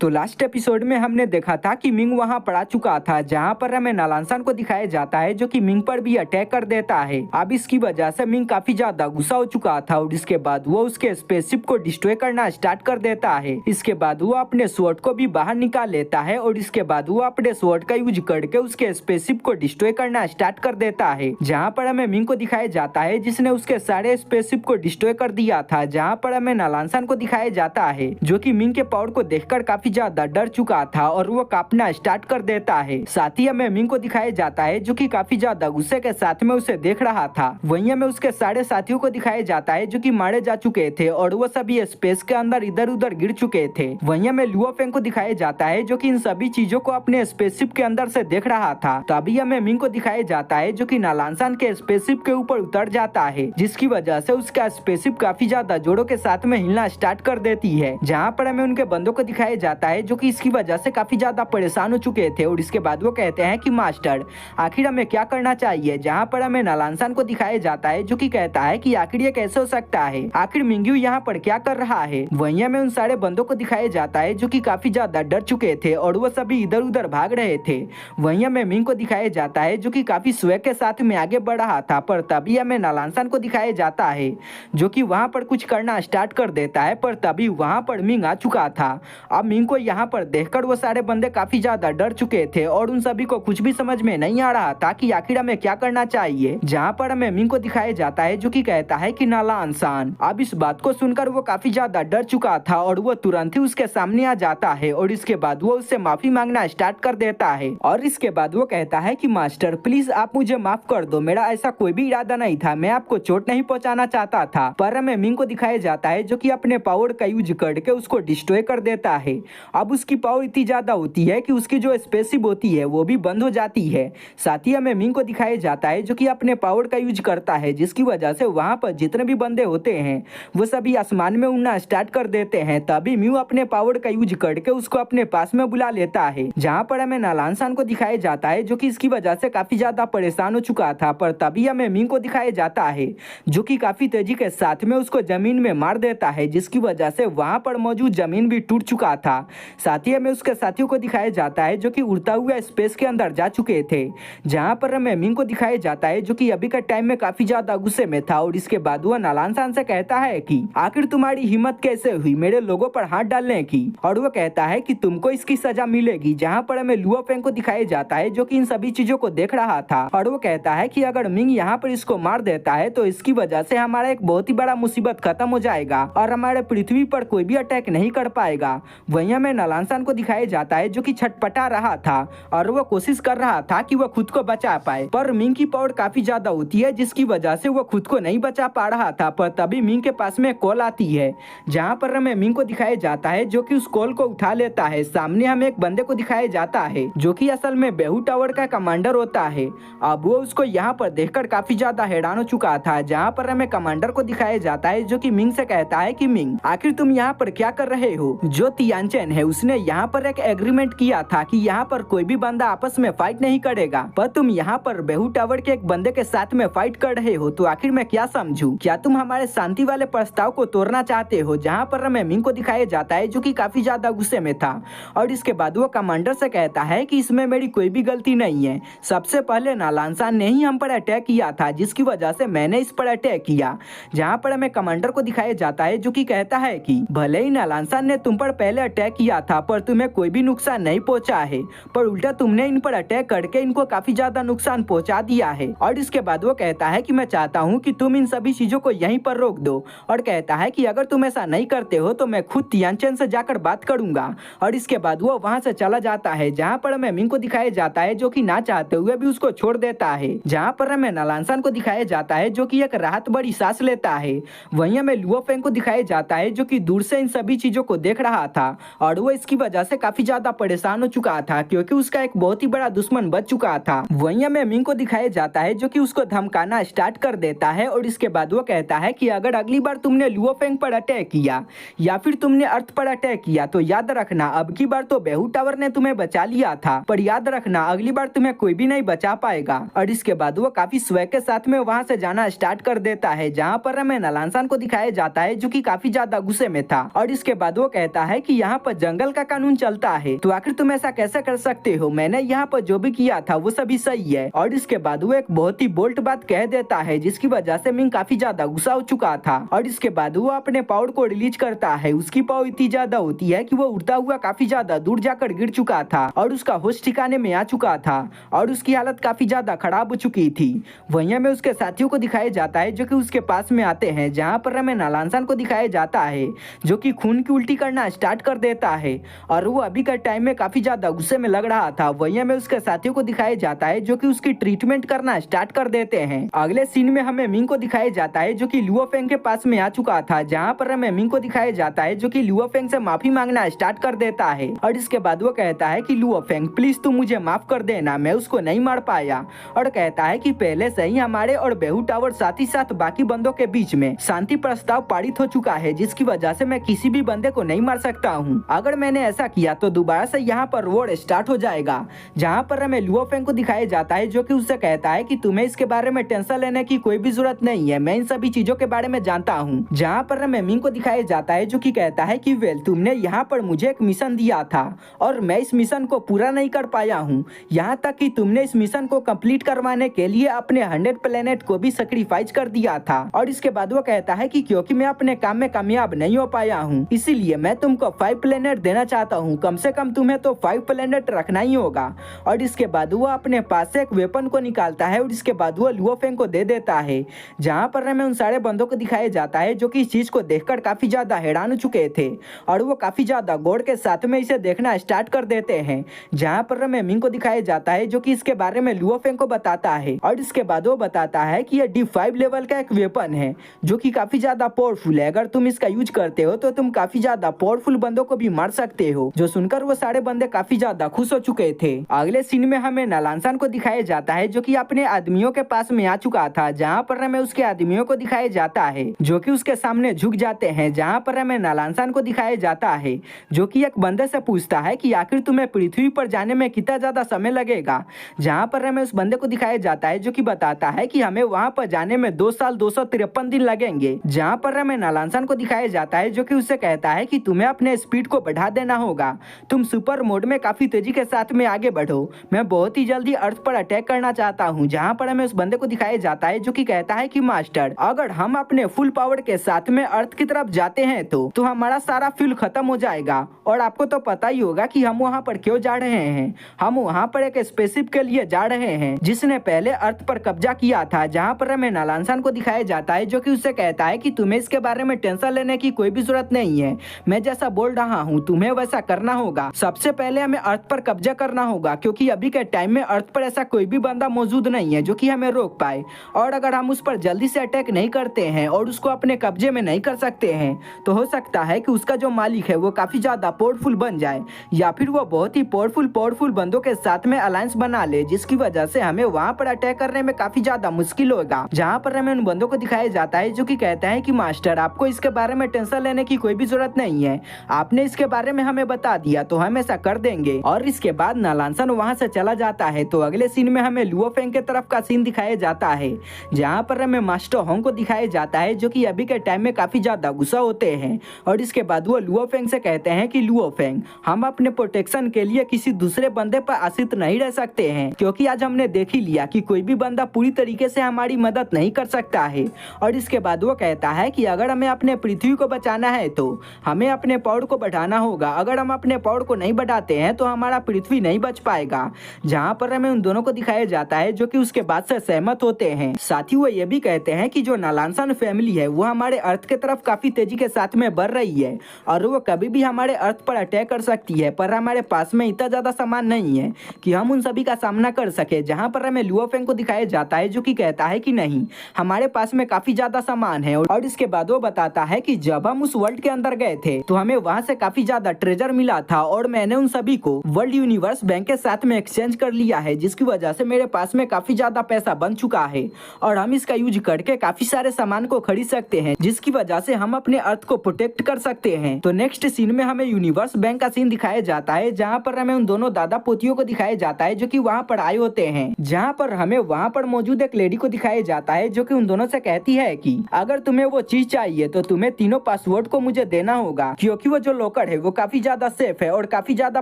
तो last episode में हमने देखा था कि मिंग वहां पर आ चुका था, जहां पर हमें नालांसान को दिखाया जाता है जो कि मिंग पर भी अटैक कर देता है। अब इसकी वजह से मिंग काफी ज्यादा गुस्सा हो चुका था और इसके बाद वो उसके स्पेसशिप को डिस्ट्रॉय करना स्टार्ट कर देता है। इसके बाद वो अपने स्वॉर्ड को भी बाहर निकाल लेता है और इसके बाद वो अपने स्वॉर्ड का यूज करके उसके स्पेसशिप को डिस्ट्रॉय करना स्टार्ट कर देता है। जहाँ पर हमें मिंग को दिखाया जाता है जिसने उसके सारे स्पेसशिप को डिस्ट्रॉय कर दिया था। जहाँ पर हमें नालांसान को दिखाया जाता है जो कि मिंग के पावर को देखकर काफी ज्यादा डर चुका था और वो कांपना स्टार्ट कर देता है। साथ ही हमें मिंग को दिखाया जाता है जो कि काफी ज्यादा गुस्से के साथ में उसे देख रहा था। वहीं हमें उसके सारे साथियों को दिखाया जाता है जो कि मारे जा चुके थे और वो सभी स्पेस के अंदर इधर उधर गिर चुके थे। वहीं हमें लुओ फेंग को दिखाया जाता है जो कि इन सभी चीजों को अपने स्पेसशिप के अंदर से देख रहा था। तभी हमें मिंग को दिखाया जाता है जो कि नालांसान के स्पेसशिप के ऊपर उतर जाता है, जिसकी वजह से उसका स्पेसशिप काफी ज्यादा जोरों के साथ में हिलना स्टार्ट कर देती है। जहाँ पर हमें उनके बंदों को दिखाया जाता है जो कि इसकी वजह से काफी ज्यादा परेशान हो चुके थे और इसके बाद वो कहते हैं कि मास्टर आखिर हमें क्या करना चाहिए। जहाँ पर हमें नालांसान को दिखाया जाता है जो कि कहता है कि आखिर ये कैसे हो सकता है, आखिर मिंग्यू यहाँ पर क्या कर रहा है। वहीं हमें उन सारे बंदों को दिखाया जाता है जो कि काफी ज्यादा डर चुके थे और वो सभी इधर उधर भाग रहे थे। वहीं हमें मिंग को दिखाया जाता है जो कि काफी स्वैग के साथ में आगे बढ़ रहा था, पर तभी हमें नालांसान को दिखाया जाता है जो कि वहां पर कुछ करना स्टार्ट कर देता है, पर तभी वहां पर मिंग आ चुका था। अब मिंग को यहाँ पर देखकर वो सारे बंदे काफी ज्यादा डर चुके थे और उन सभी को कुछ भी समझ में नहीं आ रहा था कि आखिर हमें क्या करना चाहिए। जहाँ पर हमें मिंग को दिखाया जाता है जो कि कहता है कि नालांसान। अब इस बात को सुनकर वो काफी ज्यादा डर चुका था और वो तुरंत ही उसके सामने आ जाता है और इसके बाद वो उससे माफी मांगना स्टार्ट कर देता है और इसके बाद वो कहता है कि मास्टर प्लीज आप मुझे माफ कर दो, मेरा ऐसा कोई भी इरादा नहीं था, मैं आपको चोट नहीं पहुंचाना चाहता था। पर हमें मिंग को दिखाया जाता है जो कि अपने पावर का यूज करके उसको डिस्ट्रॉय कर देता है। अब उसकी पावर इतनी ज्यादा होती है कि उसकी जो स्पेसशिप होती है वो भी बंद हो जाती है। साथ ही हमें मिंग को दिखाया जाता है जो कि अपने पावर का यूज करता है, जिसकी वजह से वहां पर जितने भी बंदे होते हैं वो सभी आसमान में उड़ना स्टार्ट कर देते हैं। तभी म्यू अपने पावर का यूज करके उसको अपने पास में बुला लेता है। जहाँ पर हमें नालांसान को दिखाया जाता है जो कि इसकी वजह से काफी ज्यादा परेशान हो चुका था, पर तभी हमें मिंग को दिखाया जाता है जो कि काफी तेजी के साथ में उसको जमीन में मार देता है, जिसकी वजह से वहां पर मौजूद जमीन भी टूट चुका था। साथ ही हमें उसके साथियों को दिखाया जाता है जो कि उड़ता हुआ स्पेस के अंदर जा चुके थे। जहां पर हमें मिंग को दिखाया जाता है जो कि अभी का टाइम में काफी ज्यादा गुस्से में था और इसके बाद वह नालांसान से कहता है कि आखिर तुम्हारी हिम्मत कैसे हुई मेरे लोगों पर हाथ डालने की, और वो कहता है कि तुमको इसकी सजा मिलेगी। जहां पर हमें लुओ फेंग को दिखाया जाता है जो कि इन सभी चीजों को देख रहा था और वो कहता है कि अगर मिंग यहाँ पर इसको मार देता है तो इसकी वजह से हमारा एक बहुत ही बड़ा मुसीबत खत्म हो जाएगा और हमारे पृथ्वी पर कोई भी अटैक नहीं कर पाएगा। वहीं हमें नालांसान को दिखाया जाता है जो कि छटपटा रहा था और वो कोशिश कर रहा था कि वो खुद को बचा पाए, पर मिंग की पावर काफी ज्यादा होती है जिसकी वजह से वो खुद को नहीं बचा पा रहा था। पर तभी मिंग के पास में कॉल आती है जहाँ पर हमें मिंग को दिखाया जाता है जो कि उस कॉल को उठा लेता है। सामने हमें एक बंदे को दिखाया जाता है जो कि असल में बेहू टावर का कमांडर होता है। अब वो उसको यहाँ पर देखकर काफी ज्यादा हैरान हो चुका था। जहाँ पर हमें कमांडर को दिखाया जाता है जो कि मिंग से कहता है कि मिंग आखिर तुम यहाँ पर क्या कर रहे हो। जो तियानचेन है उसने यहाँ पर एक एग्रीमेंट किया था कि यहाँ पर कोई भी बंदा आपस में फाइट नहीं करेगा, पर तुम यहाँ पर बेहू टावर के एक बंदे के साथ में फाइट कर रहे हो, तो आखिर मैं क्या समझूं, क्या तुम हमारे शांति वाले प्रस्ताव को तोड़ना चाहते हो। जहाँ पर हमें मिंग को दिखाया जाता है जो कि काफी ज्यादा गुस्से में था और इसके बाद वो कमांडर से कहता है कि इसमें मेरी कोई भी गलती नहीं है, सबसे पहले नालांसान ने ही हम पर अटैक किया था जिसकी वजह से मैंने इस पर अटैक किया। जहाँ पर हमें कमांडर को दिखाया जाता है जो कि कहता है कि भले ही नालांसान ने तुम पर पहले अटैक किया था पर तुम्हें कोई भी नुकसान नहीं पहुंचा है, पर उल्टा तुमने इन पर अटैक करके इनको काफी ज्यादा नुकसान पहुंचा दिया है। और इसके बाद वो कहता है कि मैं चाहता हूँ कि तुम इन सभी चीजों को यहीं पर रोक दो और कहता है कि अगर तुम ऐसा नहीं करते हो तो मैं खुद तियानचेन से जाकर बात करूंगा। और इसके बाद वो वहां से चला जाता है। जहाँ पर हमें मिंग को दिखाया जाता है जो कि ना चाहते हुए भी उसको छोड़ देता है। जहाँ पर हमें नालांसान को दिखाया जाता है जो कि एक राहत बड़ी सांस लेता है। वहीं हमें लुओ फेंग को दिखाया जाता है जो कि दूर से इन सभी चीजों को देख रहा था और वो इसकी वजह से काफी ज्यादा परेशान हो चुका था क्योंकि उसका एक बहुत ही बड़ा दुश्मन बच चुका था। वहीं हमें मिंग को दिखाया जाता है जो कि उसको धमकाना स्टार्ट कर देता है और इसके बाद वो कहता है कि अगर अगली बार तुमने लुओ फेंग पर अटैक किया या फिर तुमने अर्थ पर अटैक किया तो याद रखना अब की बार तो बेहू टावर ने तुम्हें बचा लिया था, पर याद रखना अगली बार तुम्हें कोई भी नहीं बचा पाएगा। और इसके बाद वो काफी स्वैग के साथ में वहां से जाना स्टार्ट कर देता है। जहाँ पर हमें नालांसान को दिखाया जाता है जो कि काफी ज्यादा गुस्से में था और इसके बाद वो कहता है कि यहाँ पर पर जंगल का कानून चलता है, तो आखिर तुम ऐसा कैसे कर सकते हो? मैंने यहाँ पर जो भी किया था वो सभी सही है। और इसके बाद वो एक बहुत ही बोल्ट बात कह देता है, जिसकी वजह से मिंग काफी ज्यादा गुस्सा हो चुका था। और इसके बाद वो अपने पावर को रिलीज करता है। उसकी पावर इतनी ज्यादा होती है कि वो उड़ता हुआ काफी ज्यादा दूर जाकर गिर चुका था और उसका होश ठिकाने में आ चुका था और उसकी हालत काफी ज्यादा खराब हो चुकी थी। वहीं हमें उसके साथियों को दिखाया जाता है जो कि उसके पास में आते हैं, जहाँ पर हमें नालांसान को दिखाया जाता है जो कि खून की उल्टी करना स्टार्ट कर देता है और वो अभी का टाइम में काफी ज्यादा गुस्से में लग रहा था। वहीं हमें उसके साथियों को दिखाया जाता है जो कि उसकी ट्रीटमेंट करना स्टार्ट कर देते हैं। अगले सीन में हमें मिंग को दिखाया जाता है जो कि लुओ फेंग के पास में आ चुका था, जहाँ पर हमें मिंग को दिखाया जाता है जो कि लुओ फेंग से माफी मांगना स्टार्ट कर देता है। और इसके बाद वो कहता है कि लुओ फेंग प्लीज तुम मुझे माफ कर देना, मैं उसको नहीं मार पाया। और कहता है कि पहले से ही हमारे और बेहू टावर साथ ही साथ बाकी बंदों के बीच में शांति प्रस्ताव पारित हो चुका है, जिसकी वजह से मैं किसी भी बंदे को नहीं मार सकता हूँ। अगर मैंने ऐसा किया तो दोबारा से यहाँ पर वॉर स्टार्ट हो जाएगा। जहाँ पर हमें लुओ फेंग को दिखाया जाता है जो कि उससे कहता है कि तुम्हें इसके बारे में टेंशन लेने की कोई भी जरूरत नहीं है, मैं इन सभी चीजों के बारे में जानता हूँ। जहाँ पर हमें मिंग को दिखाया जाता है जो कि कहता है कि वेल तुमने यहाँ पर मुझे एक मिशन दिया था और मैं इस मिशन को पूरा नहीं कर पाया हूँ, यहाँ तक कि तुमने इस मिशन को कंप्लीट करवाने के लिए अपने 100 प्लेनेट को भी सैक्रिफाइस कर दिया था। और इसके बाद वो कहता है कि क्योंकि मैं अपने काम में कामयाब नहीं हो पाया हूँ, इसीलिए मैं तुमको 5 प्लेनेट देना चाहता हूँ, कम से कम तुम्हें तो 5 प्लेनेट रखना ही होगा। और इसके बाद वो अपने पास से एक वेपन को निकालता है और इसके बाद वो लुओ फेंग को दे देता है। जहाँ पर हमें उन सारे बंदों को दिखाया जाता है जो कि इस चीज को देखकर काफी ज्यादा हैरान हो चुके थे और वो काफी ज्यादा गौर के साथ में इसे देखना स्टार्ट कर देते हैं। जहाँ पर हमें मिंग को दिखाया जाता है जो कि इसके बारे में लुओ फेंग को बताता है और इसके बाद वो बताता है कि ये D5 लेवल का एक वेपन है जो कि काफी ज्यादा पावरफुल है। अगर तुम इसका यूज करते हो तो तुम काफी ज्यादा पावरफुल बंदों को भी मार सकते हो। जो सुनकर वो सारे बंदे काफी ज्यादा खुश हो चुके थे। अगले सीन में हमें नालांसान को दिखाया जाता है जो कि अपने आदमियों के पास में आ चुका था, जहाँ पर हमें उसके आदमियों को दिखाया जाता है जो कि उसके सामने झुक जाते हैं। जहाँ पर हमें नालांसान को दिखाया जाता है जो कि एक बंदे से पूछता है कि आखिर तुम्हें पृथ्वी पर जाने में कितना ज्यादा समय लगेगा। जहाँ पर हमें उस बंदे को दिखाया जाता है जो कि बताता है कि हमें वहाँ पर जाने में 2 साल 253 दिन लगेंगे। जहाँ पर हमें नालांसान को दिखाया जाता है जो कि उससे कहता है कि तुम्हें अपने स्पीड को बढ़ा देना होगा, तुम सुपर मोड में काफी तेजी के साथ में आगे बढ़ो, मैं बहुत ही जल्दी अर्थ पर अटैक करना चाहता हूँ। जहाँ पर हमें उस बंदे को दिखाया जाता है जो कि कहता है कि मास्टर अगर हम अपने फुल पावर के साथ में अर्थ की तरफ जाते हैं तो हमारा सारा फ्यूल खत्म हो जाएगा और आपको तो पता ही होगा कि हम वहाँ पर क्यों जा रहे हैं। हम वहाँ पर एक स्पेसशिप के लिए जा रहे हैं जिसने पहले अर्थ पर कब्जा किया था। जहाँ पर हमें नालांसान को दिखाया जाता है जो कि उससे कहता है कि तुम्हें इसके बारे में टेंशन लेने की कोई भी जरूरत नहीं है, मैं जैसा बोल रहा हूँ तुम्हें वैसा करना होगा। सबसे पहले हमें अर्थ पर कब्जा करना होगा क्योंकि अभी के टाइम में अर्थ पर ऐसा कोई भी बंदा मौजूद नहीं है जो कि हमें रोक पाए। और अगर हम उस पर जल्दी से अटैक नहीं करते हैं और उसको अपने कब्जे में नहीं कर सकते हैं तो हो सकता है कि उसका जो मालिक है वो काफी ज्यादा पावरफुल बन जाए या फिर वो बहुत ही पावरफुल बंदों के साथ में अलायंस बना ले, जिसकी वजह से हमें वहाँ पर अटैक करने में काफी ज्यादा मुश्किल होगा। जहाँ पर हमें उन बंदों को दिखाया जाता है जो कि कहता है कि मास्टर आपको इसके बारे में टेंशन लेने की कोई भी जरूरत नहीं है, आपने इसके बारे में हमें बता दिया तो हम ऐसा कर देंगे। और इसके बाद नालांसान वहाँ से चला जाता है। तो अगले सीन में हमें लुओ फेंग के तरफ का सीन दिखाया जाता है जहाँ पर हमें मास्टर होंग को दिखाया जाता है जो कि अभी के टाइम में काफी ज्यादा गुस्सा होते हैं। और इसके बाद वो लुओ फेंग से कहते हैं कि लुओ फेंग हम अपने प्रोटेक्शन के लिए किसी दूसरे बंदे पर आश्रित नहीं रह सकते हैं, क्योंकि आज हमने देख ही लिया कि कोई भी बंदा पूरी तरीके से हमारी मदद नहीं कर सकता है। और इसके बाद वो कहता है कि अगर हमें अपने पृथ्वी को बचाना है तो हमें अपने पावर को बढ़ाना होगा, अगर हम अपने पावर को नहीं बढ़ाते हैं तो हमारा पृथ्वी नहीं बच पाएगा। जहाँ पर हमें उन दोनों को दिखाया जाता है जो कि उसके बात से सहमत होते हैं। साथ ही वो ये भी कहते हैं कि जो नालांसान फैमिली है वो हमारे अर्थ के तरफ काफी तेजी के साथ में बढ़ रही है और वो कभी भी हमारे अर्थ पर अटैक कर सकती है, पर हमारे पास में इतना ज्यादा सामान नहीं है कि हम उन सभी का सामना कर सके। जहाँ पर हमें लुओ फेंग को दिखाया जाता है जो कि कहता है कि नहीं हमारे पास में काफी ज्यादा सामान है। और इसके बाद वो बताता है कि जब हम उस वर्ल्ड के अंदर गए थे तो हमें वहाँ से काफी ज्यादा ट्रेजर मिला था और मैंने उन सभी को वर्ल्ड यूनिवर्स बैंक के साथ में एक्सचेंज कर लिया है, जिसकी वजह से मेरे पास में काफी ज्यादा पैसा बन चुका है और हम इसका यूज करके काफी सारे सामान को खरीद सकते हैं, जिसकी वजह से हम अपने अर्थ को प्रोटेक्ट कर सकते हैं। तो नेक्स्ट सीन में हमें यूनिवर्स बैंक का सीन दिखाया जाता है जहाँ पर हमें उन दोनों दादा पोतियों को दिखाया जाता है जो कि वहाँ पर आए होते हैं। जहाँ पर हमें वहाँ पर मौजूद एक लेडी को दिखाया जाता है जो कि उन दोनों से कहती है कि अगर तुम्हें वो चीज चाहिए तो तुम्हें तीनों पासवर्ड को मुझे देना होगा, क्योंकि वो जो लॉकर पासवर्ड है वो काफी ज्यादा सेफ है और काफी ज्यादा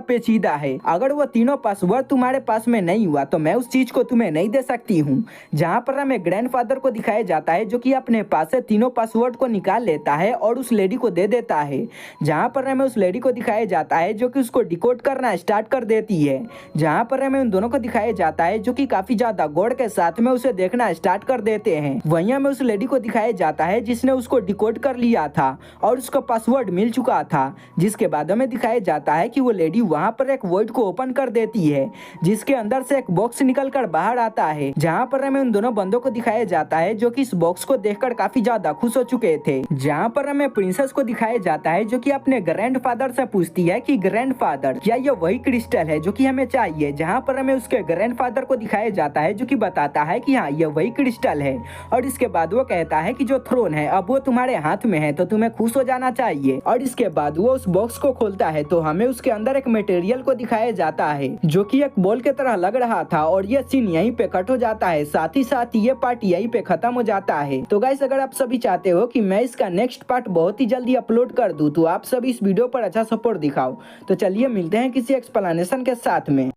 पेचीदा है। अगर वो तीनों पासवर्ड तुम्हारे पास में नहीं हुआ तो मैं उस चीज को तुम्हें नहीं दे सकती हूँ। जहाँ पर हमें ग्रैंडफादर को दिखाया जाता है जो कि अपने पास से तीनों पासवर्ड को निकाल लेता है और उस लेडी को दे देता है। जहाँ पर हमें उस लेडी को दिखाया जाता है जो कि उसको डिकोड करना स्टार्ट कर देती है। जहाँ पर हमें उन दोनों को दिखाया जाता है जो कि काफी ज्यादा गौर के साथ में उसे देखना स्टार्ट कर देते हैं। वहीं हमें उस लेडी को दिखाया जाता है जिसने उसको डिकोड कर लिया था और उसका पासवर्ड मिल चुका था। जिसके बाद हमें दिखाया जाता है कि वो लेडी वहां पर एक वॉइड को ओपन कर देती है जिसके अंदर से एक बॉक्स निकलकर बाहर आता है। जहां पर हमें उन दोनों बंदों को दिखाया जाता है जो कि इस बॉक्स को देखकर काफी ज्यादा खुश हो चुके थे। जहां पर हमें प्रिंसेस को दिखाया जाता है जो कि अपने ग्रैंडफादर से पूछती है कि ग्रैंडफादर क्या ये वही क्रिस्टल है जो कि हमें चाहिए। जहां पर हमें उसके ग्रैंडफादर को दिखाया जाता है जो कि बताता है कि हाँ ये वही क्रिस्टल है। और इसके बाद वो कहता है कि जो थ्रोन है अब वो तुम्हारे हाथ में है तो तुम्हें खुश हो जाना चाहिए। और इसके बाद वो उस बॉक्स को खोलता है तो हमें उसके अंदर एक मटेरियल को दिखाया जाता है जो कि एक बॉल के तरह लग रहा था और ये सीन यहीं पे कट हो जाता है। साथ ही साथ ये पार्ट यहीं पे खत्म हो जाता है। तो गाइस अगर आप सभी चाहते हो कि मैं इसका नेक्स्ट पार्ट बहुत ही जल्दी अपलोड कर दूं तो आप सभी इस वीडियो पर अच्छा सपोर्ट दिखाओ। तो चलिए मिलते हैं किसी एक्सप्लेनेशन के साथ में।